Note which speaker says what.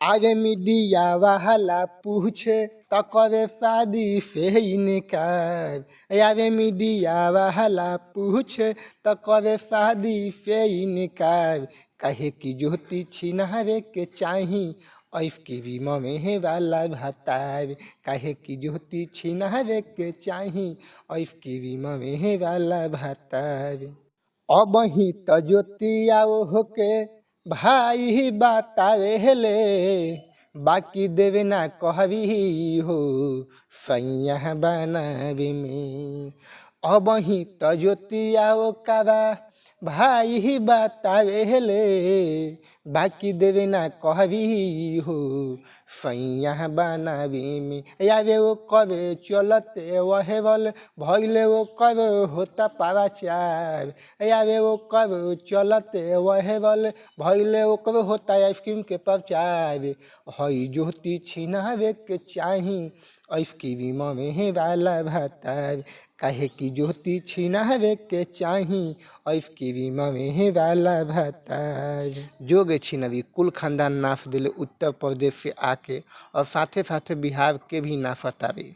Speaker 1: आगे मीडिया वाला पूछे तो कबे शादी से इनकार। आगे मीडिया वाला पूछे तो कबे शादी से इनकार। कहे की ज्योति छिनावे के चाही ऐफ की भी ममे वाला भतार। कहे की ज्योति छिनावे के चाही ऐफ की भी ममे वाला भतार। अब ही तो ज्योतिया होके भाई बतावे हेले बाकी देवे ना कहबी हो सैया बनावे में। अब ही तो ज्योतिया काबा भाई बतावे हेले बाकी देवे ना कहबी हो सैया बनावे में। यावे वो कबे चलते वहे बल भैले वो कब होता पावा चार। यावे वो कब चलते वहे बल भैले वो कब होता आइसक्रीम के प्रचार। हई ज्योति छिनावे के चाही आइसक्रीम में वाला भतार। काहे की ज्योति छिनावे के चाही आइसक्रीम में वाला भतार। जोगे छिनवी कुल खानदान नाफ दिले उत्तर प्रदेश से आके और साथे साथे बिहार के भी नाफतावे।